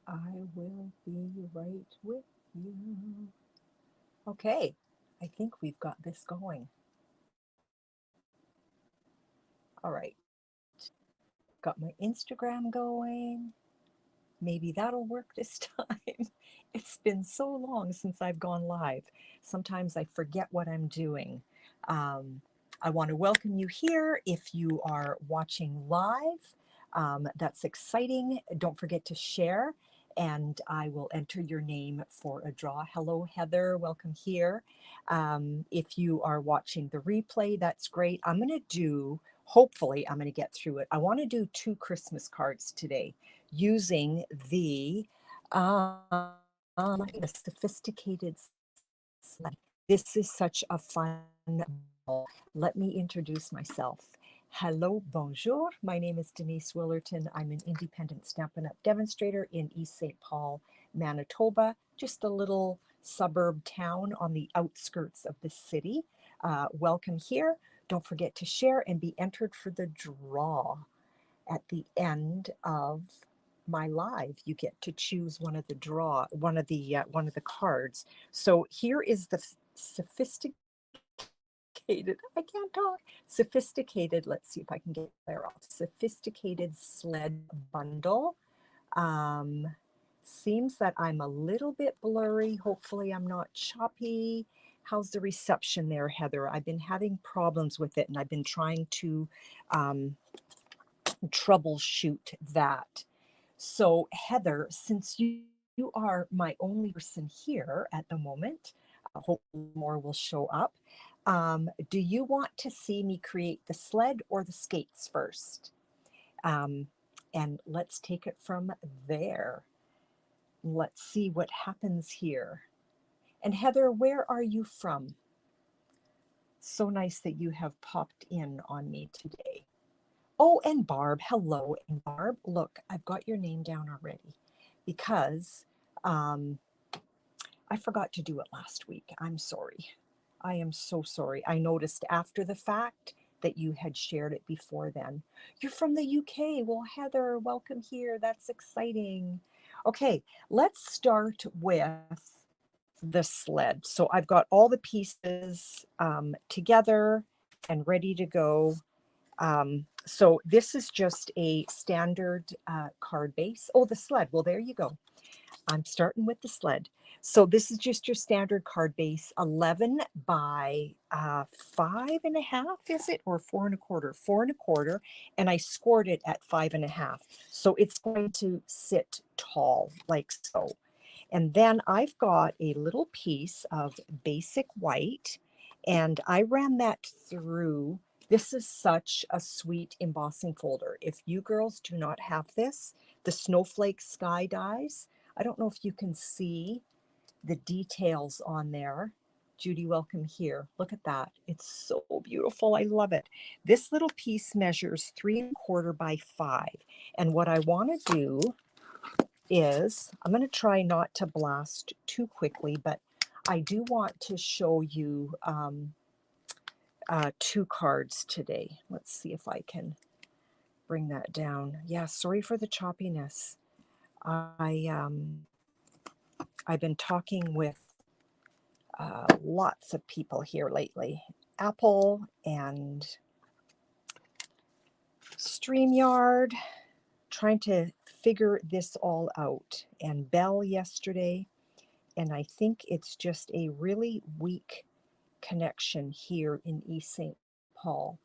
I will be right with you. Okay, I think we've got this going. All right, got my Instagram going. Maybe that'll work this time. It's been so long since I've gone live. Sometimes I forget what I'm doing. Um, I want to welcome you here if you are watching live. That's exciting. Don't forget to share, and I will enter your name for a draw. Hello, Heather. Welcome here. If you are watching the replay, that's great. I'm going to do, hopefully, I'm going to get through it. I want to do 2 Christmas cards today using the sophisticated sled. This is such a fun ball. Let me introduce myself. Hello, bonjour. My name is Denise Willerton. I'm an independent Stampin' Up demonstrator in East St. Paul, Manitoba, just a little suburb town on the outskirts of the city. Welcome here. Don't forget to share and be entered for the draw at the end of my live. You get to choose one of the cards. So here is the sophisticated, I can't talk, sophisticated, let's see if I can get there off, sophisticated sled bundle. Seems that I'm a little bit blurry. Hopefully I'm not choppy. How's the reception there, Heather? I've been having problems with it, and I've been trying to troubleshoot that. So Heather, since you are my only person here at the moment, hopefully more will show up. Do you want to see me create the sled or the skates first? And let's take it from there. Let's see what happens here. And Heather, where are you from? So nice that you have popped in on me today. Oh, and Barb, hello. And Barb, look, I've got your name down already because I forgot to do it last week. I'm sorry. I am so sorry. I noticed after the fact that you had shared it before then. You're from the UK. Well, Heather, welcome here. That's exciting. Okay, let's start with the sled. So I've got all the pieces together and ready to go. So this is just a standard card base. Oh, the sled. Well, there you go. I'm starting with the sled. So this is just your standard card base, 11 by 5.5, is it? Or 4.25? 4.25. And I scored it at 5.5. So it's going to sit tall like so. And then I've got a little piece of basic white, and I ran that through. This is such a sweet embossing folder. If you girls do not have this, the Snowflake Sky Dies, I don't know if you can see the details on there. Judy, welcome here. Look at that. It's so beautiful. I love it. This little piece measures 3.25 by 5. And what I want to do is, I'm going to try not to blast too quickly, but I do want to show you 2 cards today. Let's see if I can bring that down. Yeah, sorry for the choppiness. I've been talking with lots of people here lately. Apple and StreamYard, trying to figure this all out. And Bell yesterday, and I think it's just a really weak connection here in East St. Paul,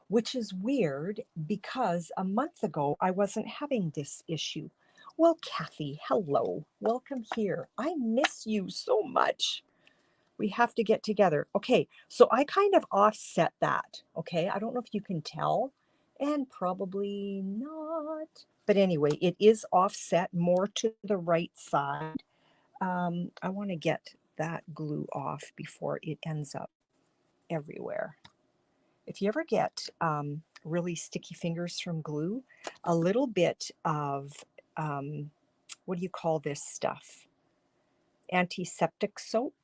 which is weird because a month ago I wasn't having this issue. Well, Kathy, hello. Welcome here. I miss you so much. We have to get together. Okay, so I kind of offset that. Okay, I don't know if you can tell, and probably not. But anyway, it is offset more to the right side. I want to get that glue off before it ends up everywhere. If you ever get really sticky fingers from glue, a little bit of, what do you call this stuff? Antiseptic soap,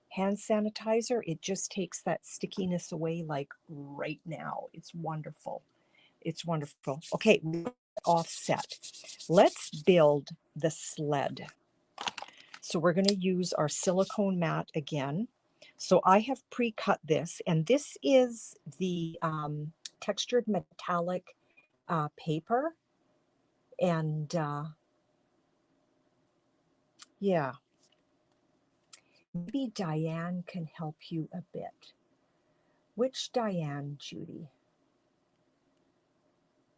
hand sanitizer. It just takes that stickiness away like right now. It's wonderful. It's wonderful. Okay, offset. Let's build the sled. So we're going to use our silicone mat again. So I have pre-cut this, and this is the textured metallic paper. And yeah, maybe Diane can help you a bit. Which Diane, Judy?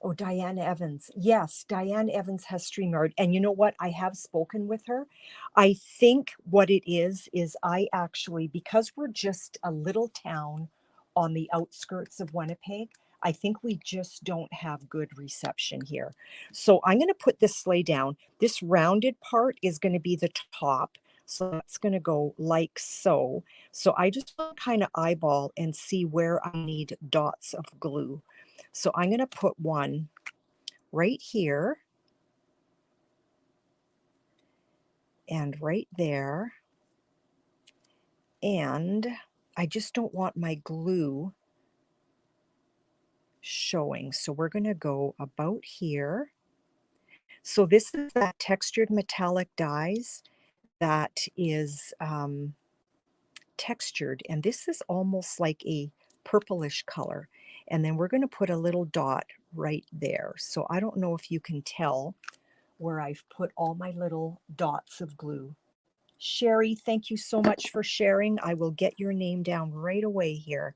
Oh, Diane Evans. Yes, Diane Evans has StreamYard. And you know what? I have spoken with her. I think what it is I actually, because we're just a little town on the outskirts of Winnipeg, I think we just don't have good reception here. So I'm going to put this sleigh down. This rounded part is going to be the top. So that's going to go like so. So I just want to kind of eyeball and see where I need dots of glue. So I'm going to put one right here and right there. And I just don't want my glue showing. So we're going to go about here. So this is that textured metallic dies that is textured. And this is almost like a purplish color. And then we're going to put a little dot right there. So I don't know if you can tell where I've put all my little dots of glue. Sherry, thank you so much for sharing. I will get your name down right away here.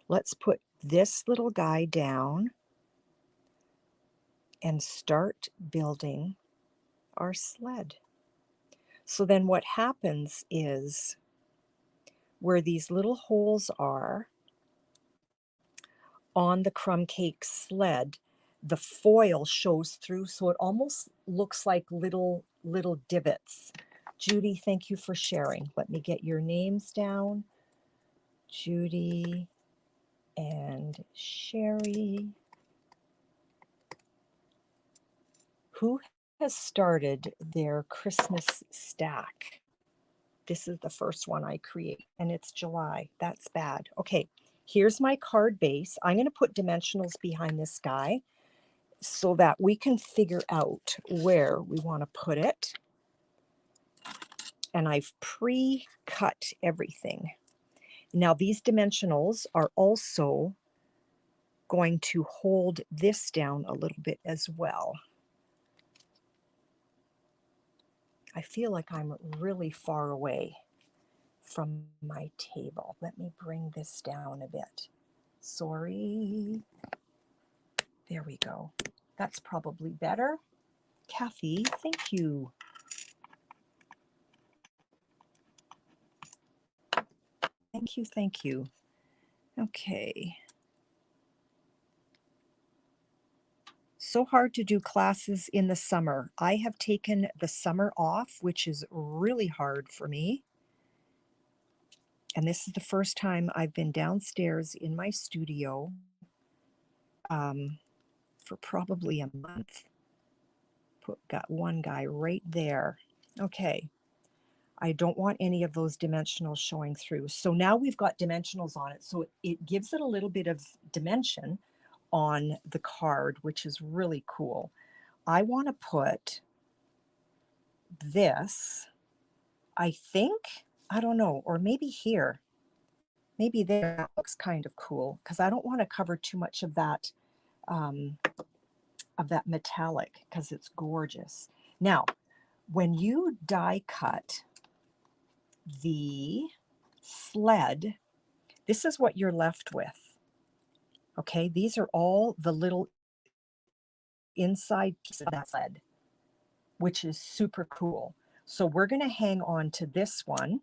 Let's put this little guy down and start building our sled. So then what happens is where these little holes are on the crumb cake sled, the foil shows through, so it almost looks like little divots. Judy, thank you for sharing. Let me get your names down. Judy and Sherry. Who has started their Christmas stack? This is the first one I create, and it's July. That's bad. Okay, here's my card base. I'm going to put dimensionals behind this guy so that we can figure out where we want to put it. And I've pre-cut everything. Now these dimensionals are also going to hold this down a little bit as well. I feel like I'm really far away from my table. Let me bring this down a bit. Sorry. There we go. That's probably better. Kathy, thank you. Thank you, thank you. Okay. So hard to do classes in the summer. I have taken the summer off, which is really hard for me. And this is the first time I've been downstairs in my studio for probably a month. Got one guy right there. Okay. I don't want any of those dimensionals showing through. So now we've got dimensionals on it. So it gives it a little bit of dimension on the card, which is really cool. I want to put this, I think, I don't know, or maybe here. Maybe there. That looks kind of cool because I don't want to cover too much of that metallic because it's gorgeous. Now, when you die cut the sled, this is what you're left with. Okay, these are all the little inside pieces of that sled, which is super cool. So we're going to hang on to this one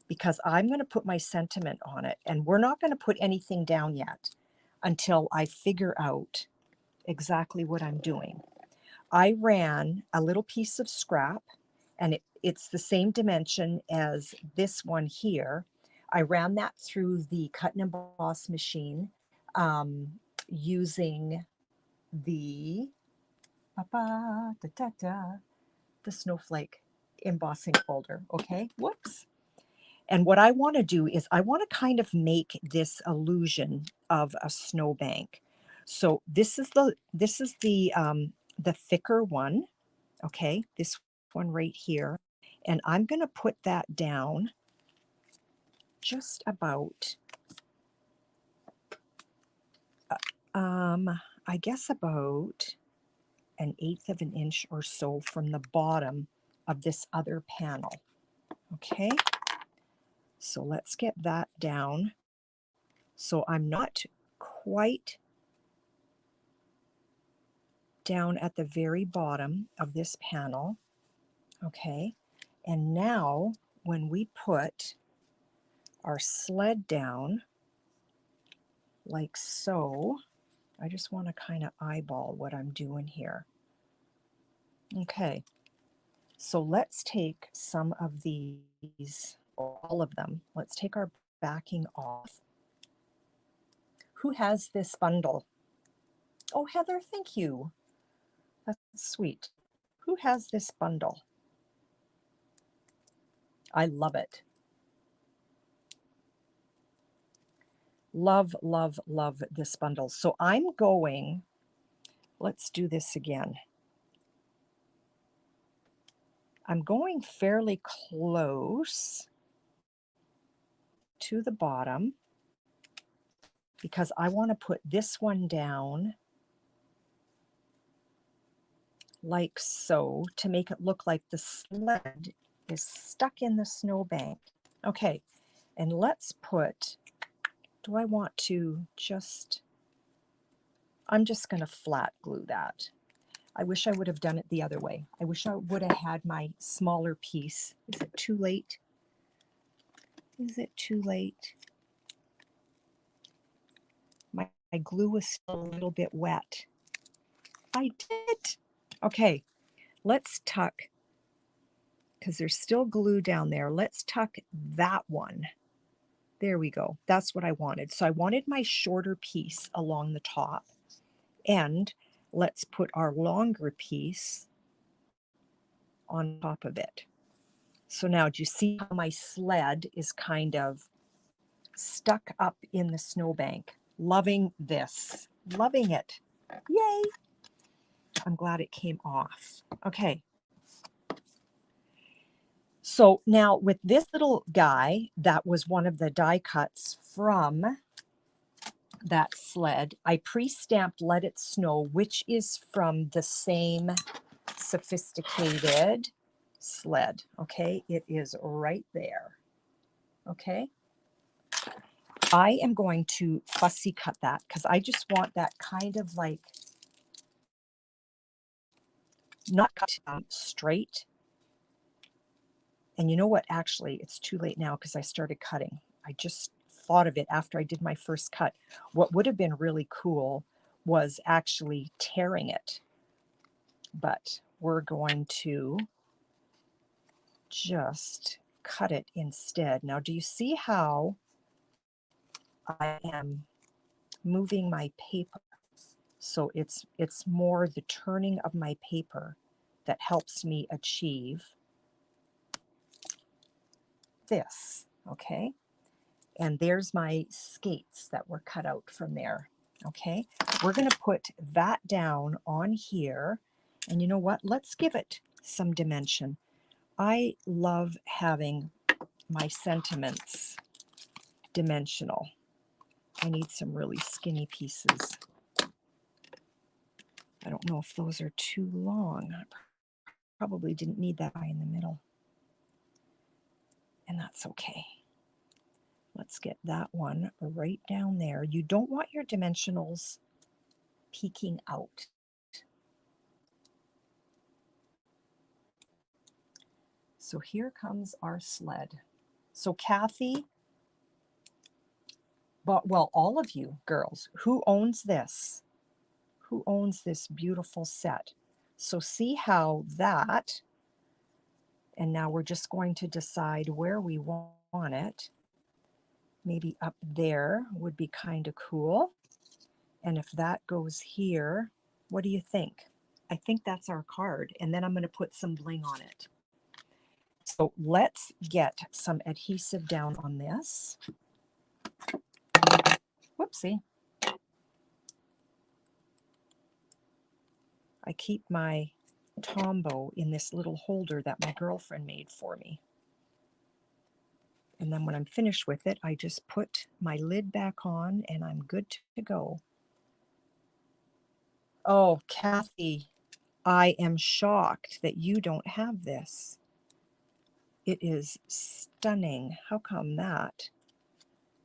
because I'm going to put my sentiment on it, and we're not going to put anything down yet until I figure out exactly what I'm doing. I ran a little piece of scrap, and it's the same dimension as this one here. I ran that through the cut and emboss machine using the snowflake embossing folder. Okay, whoops. And what I want to do is I want to kind of make this illusion of a snowbank. So this is the the thicker one, okay, this one right here, and I'm going to put that down just about, I guess about 1/8 of an inch or so from the bottom of this other panel. Okay, so let's get that down. So I'm not quite down at the very bottom of this panel. Okay, and now when we put our sled down like so, I just want to kind of eyeball what I'm doing here. Okay, so let's take some of these, or all of them. Let's take our backing off. Who has this bundle? Oh, Heather, thank you. That's sweet. Who has this bundle? I love it. Love, love, love this bundle. So I'm going, let's do this again. I'm going fairly close to the bottom because I want to put this one down like so to make it look like the sled is stuck in the snowbank. Okay, and let's put, do I want to just, I'm just going to flat glue that. I wish I would have done it the other way. I wish I would have had my smaller piece. Is it too late? Is it too late? My glue is still a little bit wet. I did. Okay, let's tuck, because there's still glue down there. Let's tuck that one. There we go. That's what I wanted. So I wanted my shorter piece along the top, and let's put our longer piece on top of it. So now, do you see how my sled is kind of stuck up in the snowbank? Loving this. Loving it. Yay! I'm glad it came off. Okay. So now with this little guy, that was one of the die cuts from that sled, I pre-stamped Let It Snow, which is from the same sophisticated sled. Okay, it is right there. Okay, I am going to fussy cut that because I just want that kind of like not cut straight. And you know what? Actually, it's too late now because I started cutting. I just thought of it after I did my first cut. What would have been really cool was actually tearing it. But we're going to just cut it instead. Now, do you see how I am moving my paper? So it's more the turning of my paper that helps me achieve this, okay? And there's my skates that were cut out from there, okay? We're gonna put that down on here, and you know what? Let's give it some dimension. I love having my sentiments dimensional. I need some really skinny pieces. I don't know if those are too long. I probably didn't need that eye in the middle. And that's okay. Let's get that one right down there. You don't want your dimensionals peeking out. So here comes our sled. So Kathy, but well, all of you girls, who owns this? Who owns this beautiful set? So see how that, and now we're just going to decide where we want it. Maybe up there would be kind of cool. And if that goes here, what do you think? I think that's our card. And then I'm going to put some bling on it. So let's get some adhesive down on this. Whoopsie. I keep my Tombow in this little holder that my girlfriend made for me. And then when I'm finished with it, I just put my lid back on and I'm good to go. Oh, Kathy, I am shocked that you don't have this. It is stunning. How come that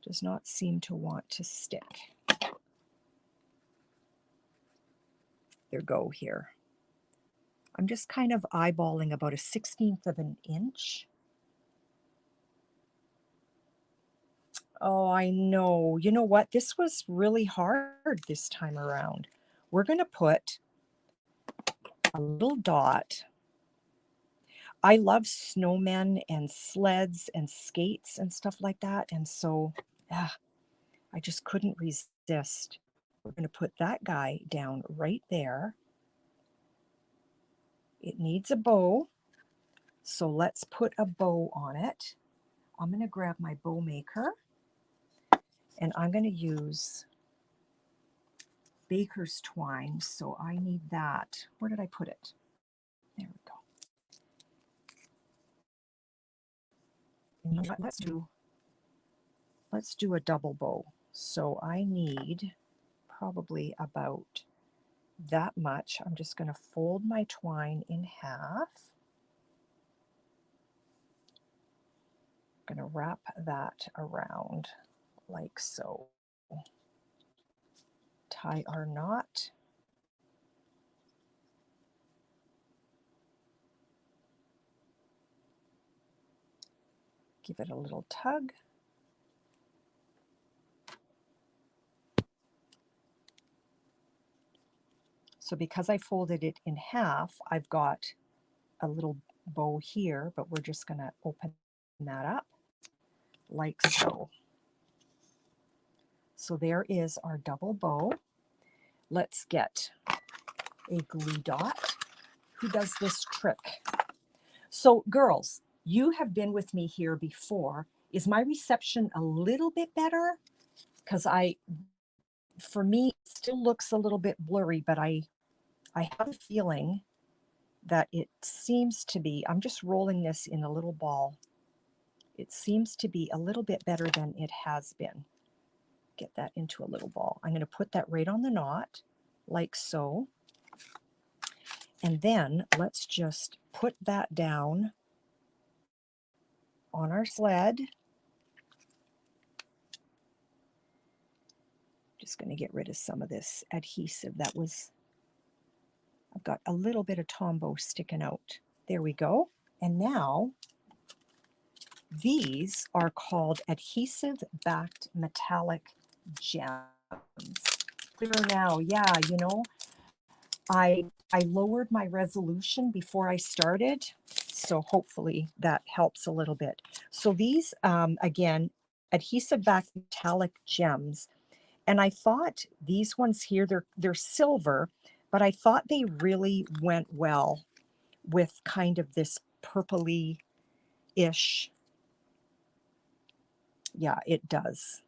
does not seem to want to stick? There go here. I'm just kind of eyeballing about a 1/16 of an inch. Oh, I know. You know what? This was really hard this time around. We're going to put a little dot. I love snowmen and sleds and skates and stuff like that. And so I just couldn't resist. We're going to put that guy down right there. It needs a bow. So let's put a bow on it. I'm going to grab my bow maker and I'm going to use baker's twine. So I need that. Where did I put it? There we go. And you know what? Let's do a double bow. So I need probably about that much. I'm just going to fold my twine in half. I'm going to wrap that around like so. Tie our knot. Give it a little tug. So because I folded it in half, I've got a little bow here, but we're just going to open that up like so. So there is our double bow. Let's get a glue dot. Who does this trick? So girls, you have been with me here before. Is my reception a little bit better? Because for me, it still looks a little bit blurry, but I have a feeling that it seems to be, I'm just rolling this in a little ball. It seems to be a little bit better than it has been. Get that into a little ball. I'm going to put that right on the knot, like so. And then let's just put that down on our sled. Just going to get rid of some of this adhesive that was, I've got a little bit of Tombow sticking out. There we go. And now these are called adhesive backed metallic gems. Clear now. Yeah, you know, I lowered my resolution before I started, so hopefully that helps a little bit. So these, again, adhesive backed metallic gems. And I thought these ones here, they're silver, but I thought they really went well with kind of this purpley-ish. Yeah, it does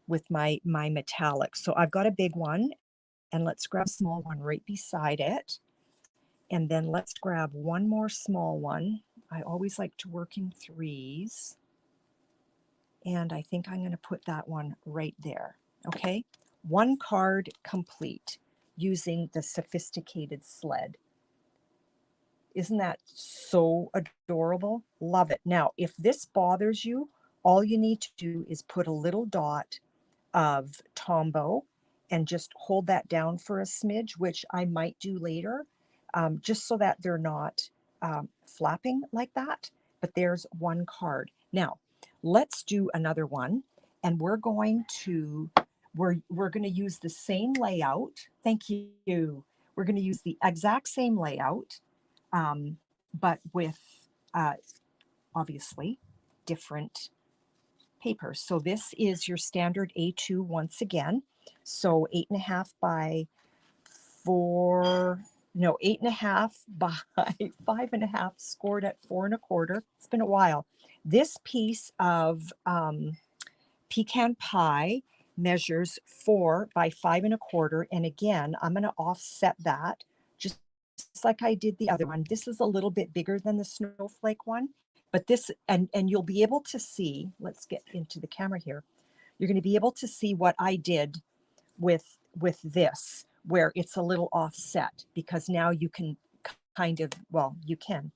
with my metallic. So I've got a big one, and let's grab a small one right beside it. And then let's grab one more small one. I always like to work in threes. And I think I'm going to put that one right there. Okay, one card complete using the sophisticated sled. Isn't that so adorable? Love it. Now, if this bothers you, all you need to do is put a little dot of Tombow and just hold that down for a smidge, which I might do later, just so that they're not flapping like that. But there's one card. Now, let's do another one, and we're going to use the same layout. Thank you. We're going to use the exact same layout, but with obviously different papers. So this is your standard A2 once again. So 8.5 by 8.5 by 5.5, scored at 4 1/4. It's been a while. This piece of pecan pie measures 4 by 5 1/4. And again, I'm going to offset that just like I did the other one. This is a little bit bigger than the snowflake one, but this, and you'll be able to see, let's get into the camera here. You're going to be able to see what I did with this, where it's a little offset, because now you can kind of, well, you can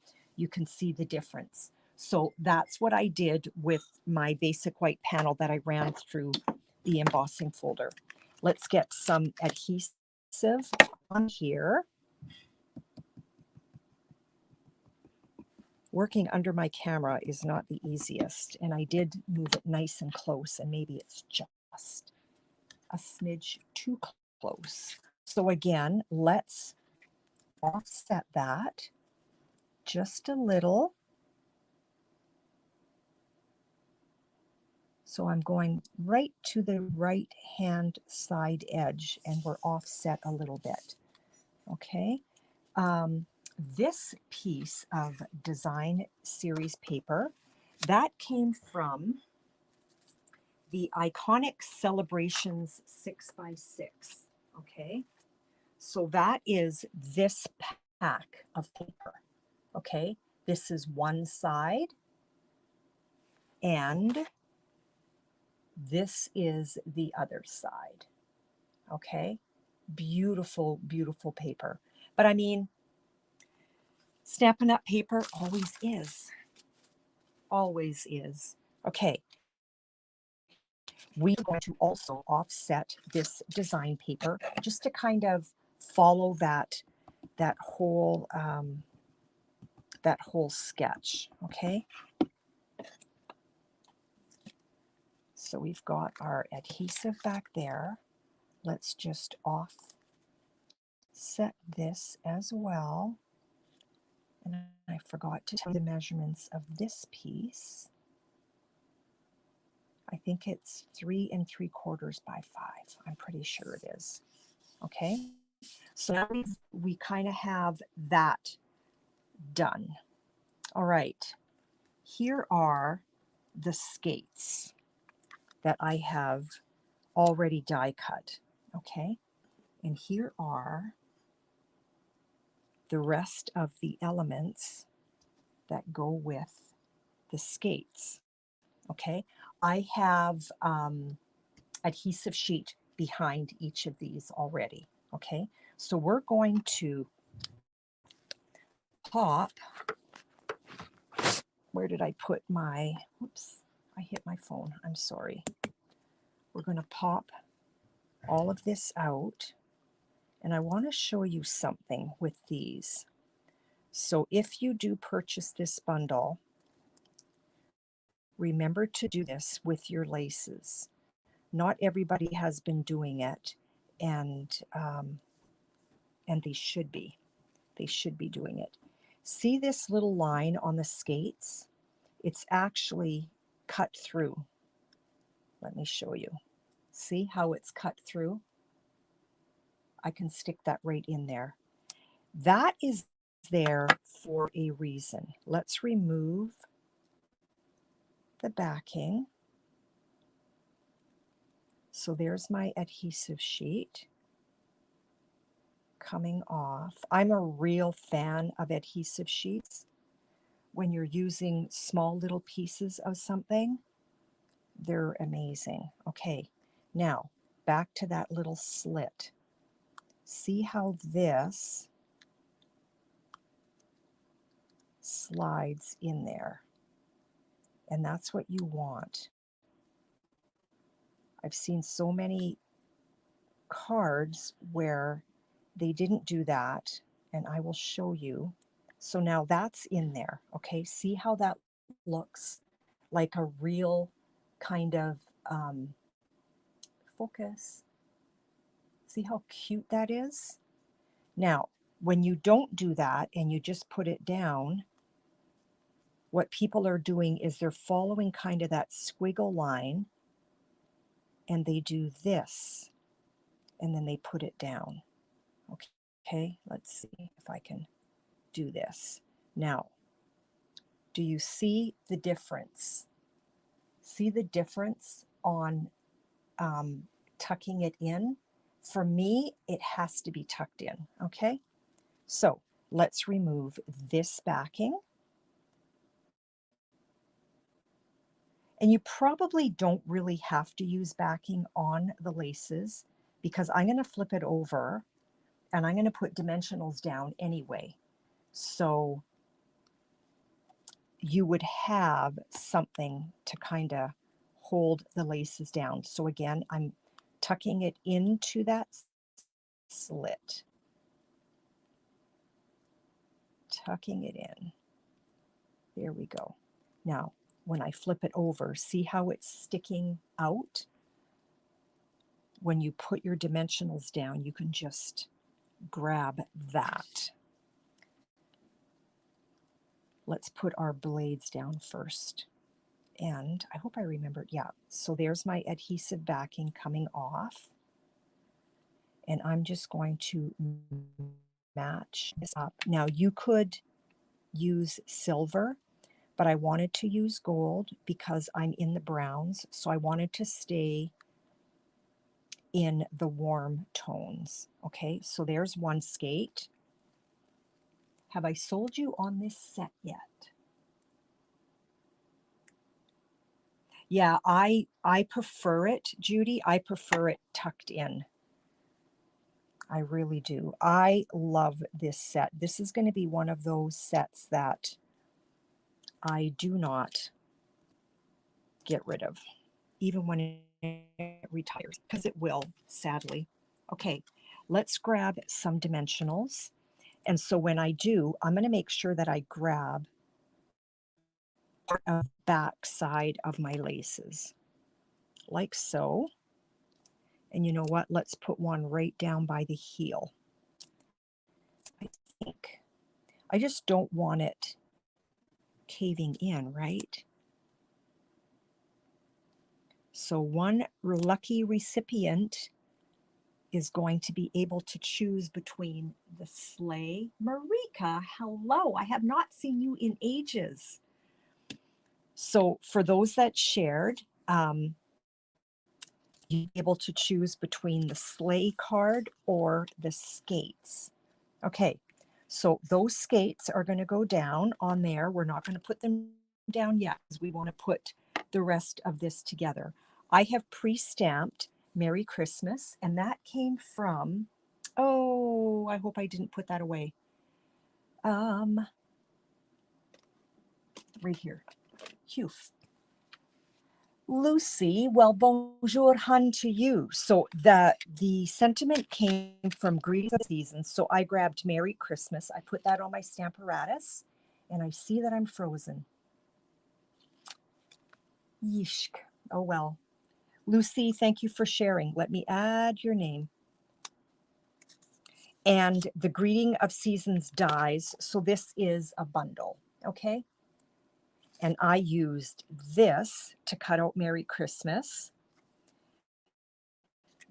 see the difference. So that's what I did with my basic white panel that I ran through the embossing folder. Let's get some adhesive on here. Working under my camera is not the easiest, and I did move it nice and close, and maybe it's just a smidge too close. So again, let's offset that just a little. So I'm going right to the right hand side edge, and we're offset a little bit. Okay. This piece of design series paper, that came from the Iconic Celebrations 6x6. Okay. So that is this pack of paper. Okay. This is one side, and this is the other side. Okay. Beautiful, beautiful paper. But I mean, Stampin' Up paper always is. Always is. Okay. We're going to also offset this design paper just to kind of follow that whole sketch. Okay. So we've got our adhesive back there. Let's just offset this as well. And I forgot to tell you the measurements of this piece. I think it's 3 3/4 by 5. I'm pretty sure it is. Okay. So now we kind of have that done. All right. Here are the skates that I have already die cut. Okay. And here are the rest of the elements that go with the skates. Okay, I have adhesive sheet behind each of these already. Okay, so we're going to pop, where did I put my, whoops, I hit my phone, I'm sorry. We're going to pop all of this out, and I want to show you something with these. So if you do purchase this bundle, remember to do this with your laces. Not everybody has been doing it, and they should be. They should be doing it. See this little line on the skates? It's actually cut through. Let me show you. See how it's cut through? I can stick that right in there. That is there for a reason. Let's remove the backing. So there's my adhesive sheet coming off. I'm a real fan of adhesive sheets. When you're using small little pieces of something, they're amazing. Okay, now back to that little slit. See how this slides in there, and that's what you want. I've seen so many cards where they didn't do that, and I will show you. So now that's in there. Okay, see how that looks like a real kind of focus. See how cute that is? Now, when you don't do that and you just put it down, what people are doing is they're following kind of that squiggle line, and they do this, and then they put it down. Okay, let's see if I can do this. Now, do you see the difference? See the difference on tucking it in? For me, it has to be tucked in, okay? So let's remove this backing. And you probably don't really have to use backing on the laces because I'm going to flip it over and I'm going to put dimensionals down anyway. So you would have something to kind of hold the laces down. So again, I'm tucking it into that slit. Tucking it in. There we go. Now, when I flip it over, see how it's sticking out? When you put your dimensionals down, you can just grab that. Let's put our blades down first. And I hope I remembered, yeah. So there's my adhesive backing coming off. And I'm just going to match this up. Now you could use silver, but I wanted to use gold because I'm in the browns. So I wanted to stay in the warm tones. Okay, so there's one skate. Have I sold you on this set yet? Yeah, I prefer it, Judy. I prefer it tucked in. I really do. I love this set. This is going to be one of those sets that I do not get rid of, even when it retires, because it will, sadly. Okay, let's grab some dimensionals. And so when I do, I'm going to make sure that I grab part of the back side of my laces, like so. And you know what? Let's put one right down by the heel. I think I just don't want it caving in, right? So one lucky recipient is going to be able to choose between the sleigh. Marika, hello. I have not seen you in ages. So for those that shared, you'll be able to choose between the sleigh card or the skates. Okay, so those skates are going to go down on there. We're not going to put them down yet because we want to put the rest of this together. I have pre-stamped Merry Christmas, and that came from, oh, I hope I didn't put that away. Right here. Phew. Lucy, well, bonjour hun to you. So the sentiment came from Greetings of the Season. So I grabbed Merry Christmas. I put that on my Stamparatus, and I see that I'm frozen. Yeesh. Oh well. Lucy, thank you for sharing. Let me add your name. And the Greeting of Seasons dies. So this is a bundle, okay? And I used this to cut out Merry Christmas.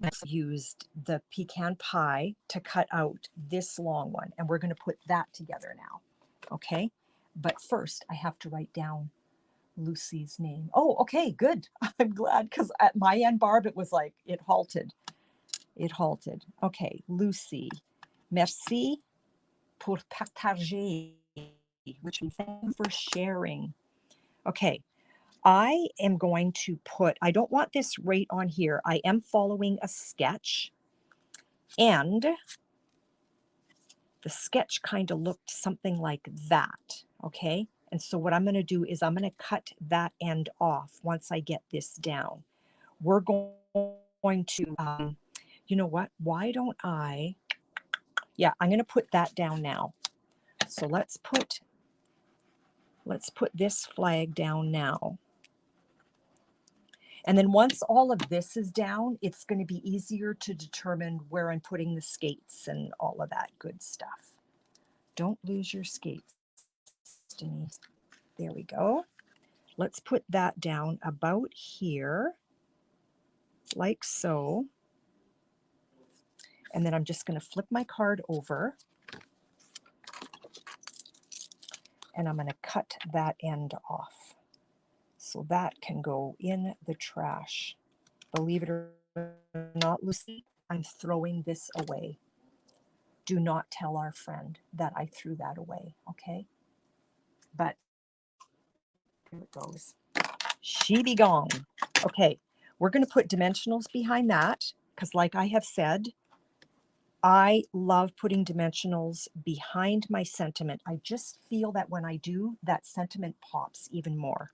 I used the pecan pie to cut out this long one. And we're going to put that together now, okay? But first, I have to write down Lucy's name. Oh, okay, good. I'm glad because at my end, Barb, it was like it halted. It halted. Okay, Lucy. Merci pour partager, which means thank you for sharing. Okay, I am going to put, I don't want this right on here. I am following a sketch, and the sketch kind of looked something like that, okay? And so what I'm going to do is I'm going to cut that end off once I get this down. We're going to, you know what? Why don't I, yeah, I'm going to put that down now. So let's put this flag down now. And then once all of this is down, it's going to be easier to determine where I'm putting the skates and all of that good stuff. Don't lose your skates, Denise. There we go. Let's put that down about here, like so. And then I'm just going to flip my card over. And I'm going to cut that end off. So that can go in the trash. Believe it or not, Lucy, I'm throwing this away. Do not tell our friend that I threw that away, okay? But here it goes. She be gone. Okay, we're going to put dimensionals behind that because, like I have said, I love putting dimensionals behind my sentiment. I just feel that when I do, that sentiment pops even more.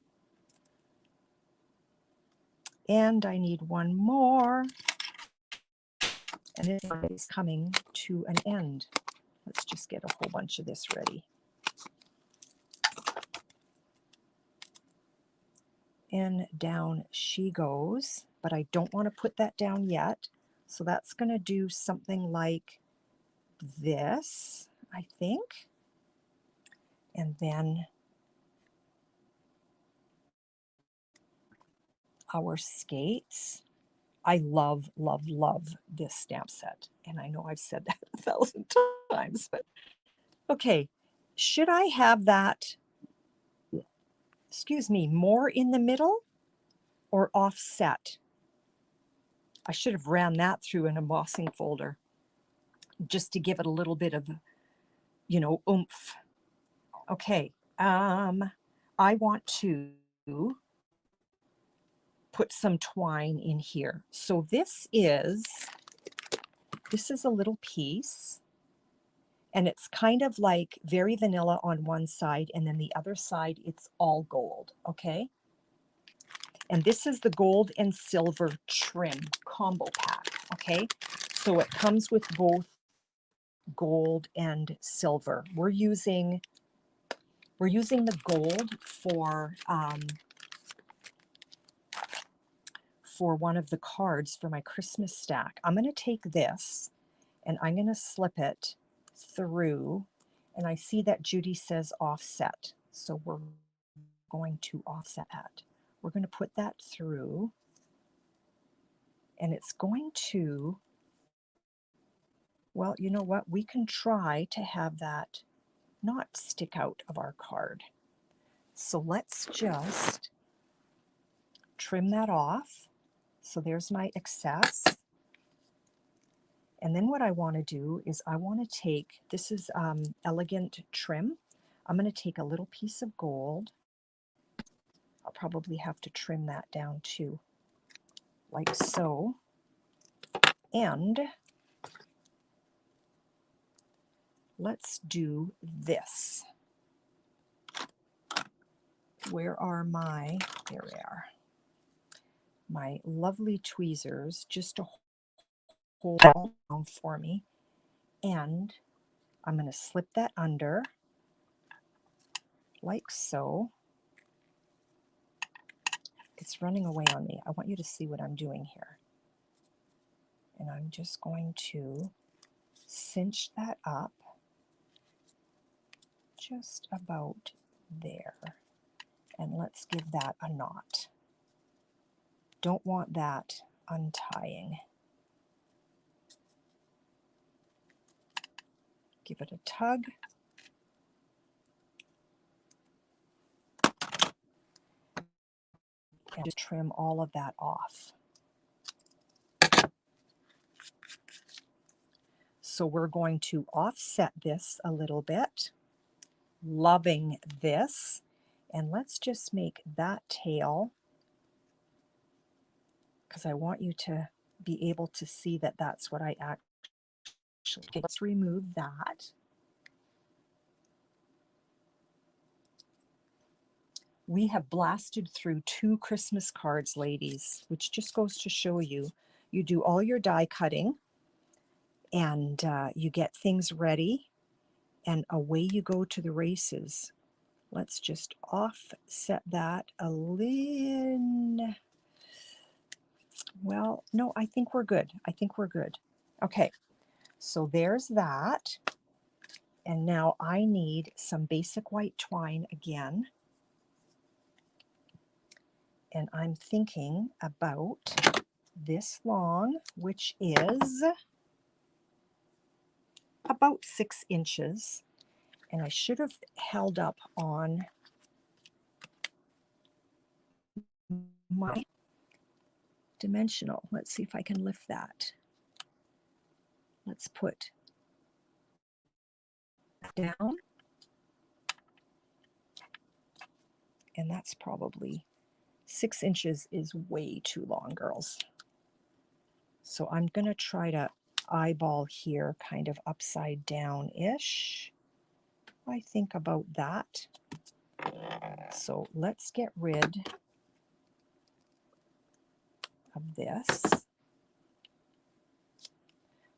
And I need one more. And this is coming to an end. Let's just get a whole bunch of this ready. And down she goes, but I don't want to put that down yet. So that's going to do something like this, I think. And then our skates. I love, love, love this stamp set. And I know I've said that 1,000 times, but okay. Should I have that, excuse me, more in the middle or offset? I should have ran that through an embossing folder just to give it a little bit of, you know, oomph. Okay, I want to put some twine in here. So this is a little piece, and it's kind of like very vanilla on one side, and then the other side it's all gold, okay? And this is the gold and silver trim combo pack, okay? So it comes with both gold and silver. We're using the gold for one of the cards for my Christmas stack. I'm going to take this and I'm going to slip it through, and I see that Judy says offset, so we're going to offset that. We're going to put that through, and it's going to, well, you know what, we can try to have that not stick out of our card. So let's just trim that off. So there's my excess. And then what I want to do is I want to take, this is elegant trim. I'm going to take a little piece of gold. I'll probably have to trim that down too, like so. And let's do this. Where are my, there they are, my lovely tweezers, just to hold it down for me. And I'm going to slip that under, like so. It's running away on me. I want you to see what I'm doing here. And I'm just going to cinch that up just about there. And let's give that a knot. Don't want that untying. Give it a tug. And just trim all of that off. So we're going to offset this a little bit. Loving this. And let's just make that tail, because I want you to be able to see that that's what I actually did. Let's remove that. We have blasted through 2 Christmas cards, ladies, which just goes to show you, you do all your die cutting and you get things ready and away you go to the races. Let's just offset that a little. Well, no, I think we're good. I think we're good. Okay, so there's that. And now I need some basic white twine again. And I'm thinking about this long, which is about 6 inches. And I should have held up on my dimensional. Let's see if I can lift that. Let's put down. And that's probably 6 inches is way too long, girls. So I'm going to try to eyeball here kind of upside down-ish. I think about that. So let's get rid of this.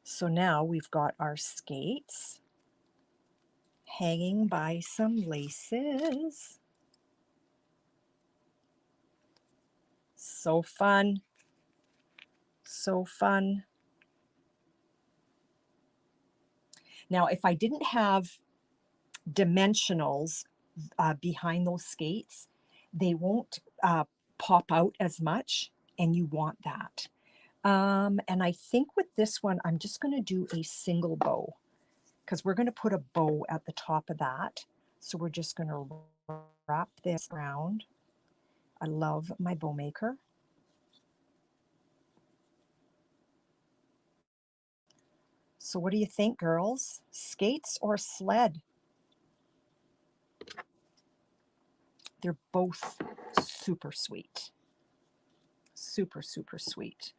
So now we've got our skates hanging by some laces. So fun. So fun. Now, if I didn't have dimensionals behind those skates, they won't pop out as much, and you want that. And I think with this one, I'm just going to do a single bow because we're going to put a bow at the top of that. So we're just going to wrap this around. I love my bow maker. So what do you think, girls? Skates or sled? They're both super sweet. Super, super sweet.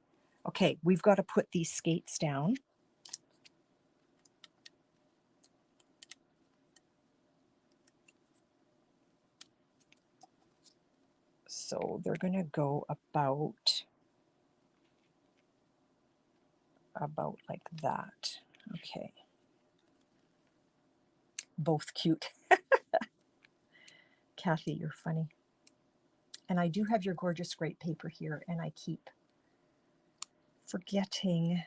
Okay, we've got to put these skates down. So they're going to go about like that. Okay. Both cute. Kathy, you're funny. And I do have your gorgeous great paper here, and I keep forgetting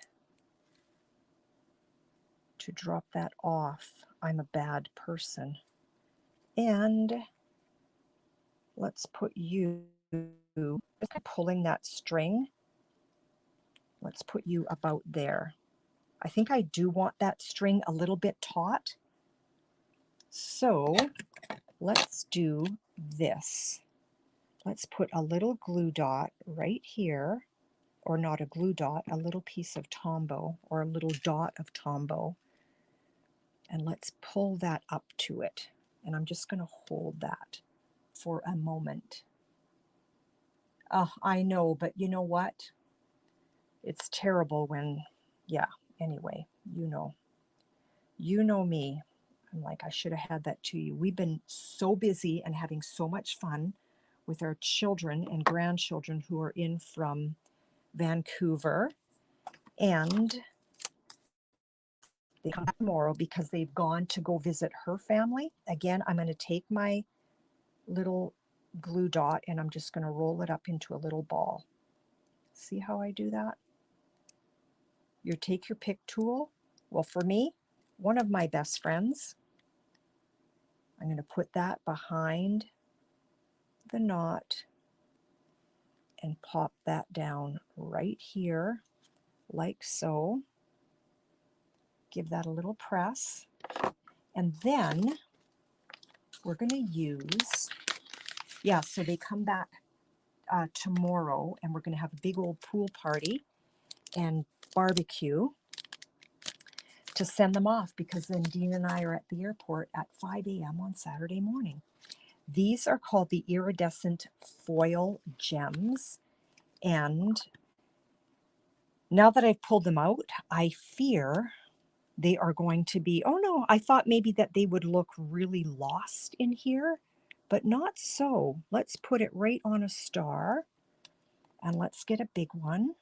to drop that off. I'm a bad person. And let's put you, pulling that string, let's put you about there. I think I do want that string a little bit taut. So let's do this. Let's put a little glue dot right here, or not a glue dot, a little piece of Tombow or a little dot of Tombow. And let's pull that up to it. And I'm just going to hold that for a moment. Oh, I know, but you know what? It's terrible when, yeah, anyway, you know me. I'm like, I should have had that to you. We've been so busy and having so much fun with our children and grandchildren who are in from Vancouver. And they come back tomorrow because they've gone to go visit her family. Again, I'm going to take my little glue dot and I'm just going to roll it up into a little ball. See how I do that? You take your pick tool. Well, for me, one of my best friends, I'm going to put that behind the knot and pop that down right here, like so. Give that a little press. And then we're going to use, yeah, so they come back tomorrow, and we're going to have a big old pool party and barbecue to send them off, because then Dean and I are at the airport at 5 a.m. on Saturday morning. These are called the iridescent foil gems, and now that I've pulled them out, I fear they are going to be, oh no, I thought maybe that they would look really lost in here, but not so. Let's put it right on a star, and let's get a big one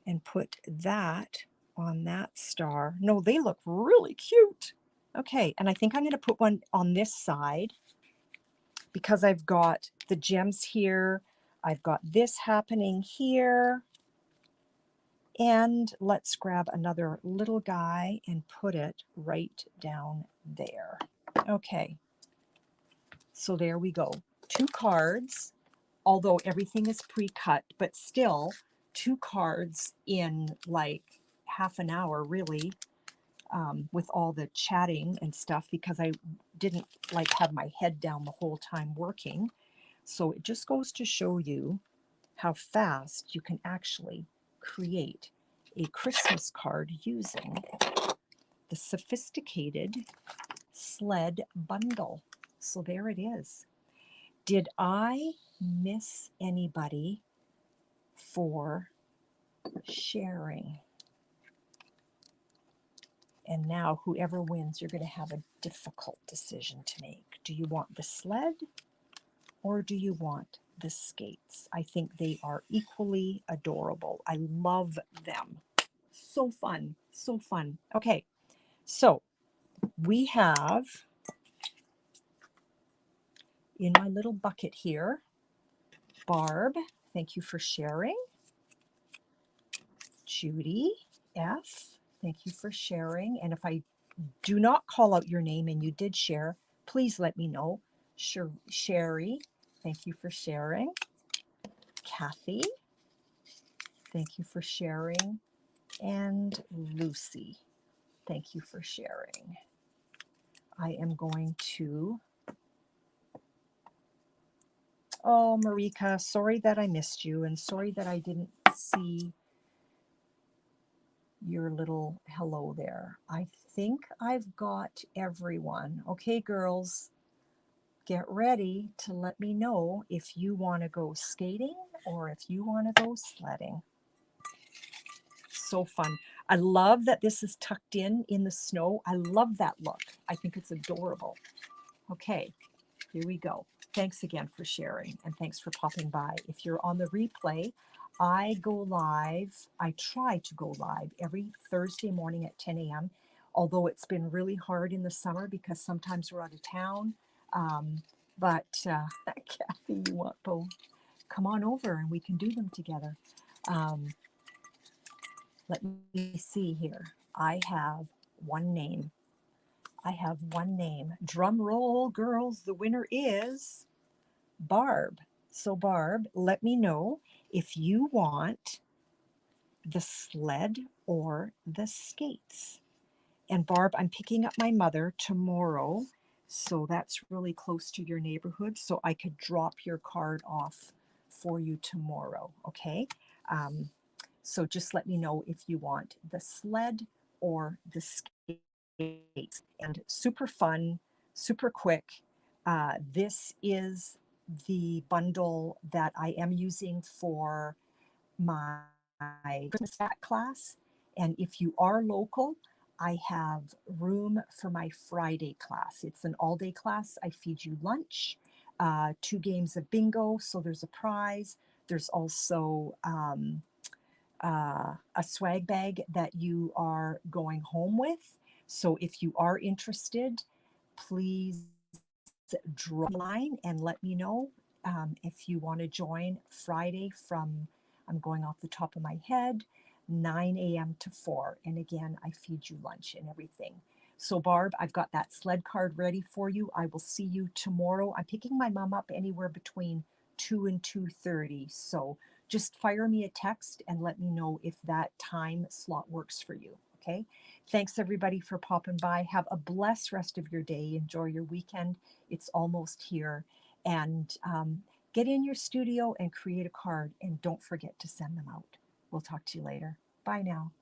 and put that on that star. No, they look really cute. Okay, and I think I'm going to put one on this side because I've got the gems here. I've got this happening here. And let's grab another little guy and put it right down there. Okay, so there we go. 2 cards, although everything is pre-cut, but still 2 cards in like half an hour, really, with all the chatting and stuff, because I didn't like have my head down the whole time working. So it just goes to show you how fast you can actually create a Christmas card using the the sophisticated Sled bundle. So there it is. Did I miss anybody for sharing? And now whoever wins, you're going to have a difficult decision to make. Do you want the sled or do you want the skates? I think they are equally adorable. I love them. So fun, so fun. Okay, so we have in my little bucket here, Barb, thank you for sharing. Judy F, thank you for sharing. And if I do not call out your name and you did share, please let me know. Sherry, thank you for sharing. Kathy, thank you for sharing. And Lucy, thank you for sharing. I am going to, oh, Marika, sorry that I missed you and sorry that I didn't see your little hello there. I think I've got everyone. Okay, girls, get ready to let me know if you want to go skating or if you want to go sledding. So fun. I love that this is tucked in the snow. I love that look. I think it's adorable. Okay, here we go. Thanks again for sharing and thanks for popping by. If you're on the replay, I go live. I try to go live every Thursday morning at 10 a.m. Although it's been really hard in the summer because sometimes we're out of town. But Kathy, you want to come on over and we can do them together. Let me see here. I have one name. I have one name. Drum roll, girls. The winner is Barb. So Barb, let me know if you want the sled or the skates. And Barb, I'm picking up my mother tomorrow. So that's really close to your neighborhood. So I could drop your card off for you tomorrow. Okay. So just let me know if you want the sled or the skates. And super fun, super quick. This is the bundle that I am using for my Christmas Fat class. And if you are local, I have room for my Friday class. It's an all-day class. I feed you lunch, 2 games of bingo, so there's a prize. There's also a swag bag that you are going home with. So if you are interested, please drop a line and let me know if you want to join Friday from, I'm going off the top of my head, 9 a.m. to 4. And again, I feed you lunch and everything. So Barb, I've got that sled card ready for you. I will see you tomorrow. I'm picking my mom up anywhere between 2 and 2:30. So just fire me a text and let me know if that time slot works for you. Okay. Thanks everybody for popping by. Have a blessed rest of your day. Enjoy your weekend. It's almost here. And get in your studio and create a card. And don't forget to send them out. We'll talk to you later. Bye now.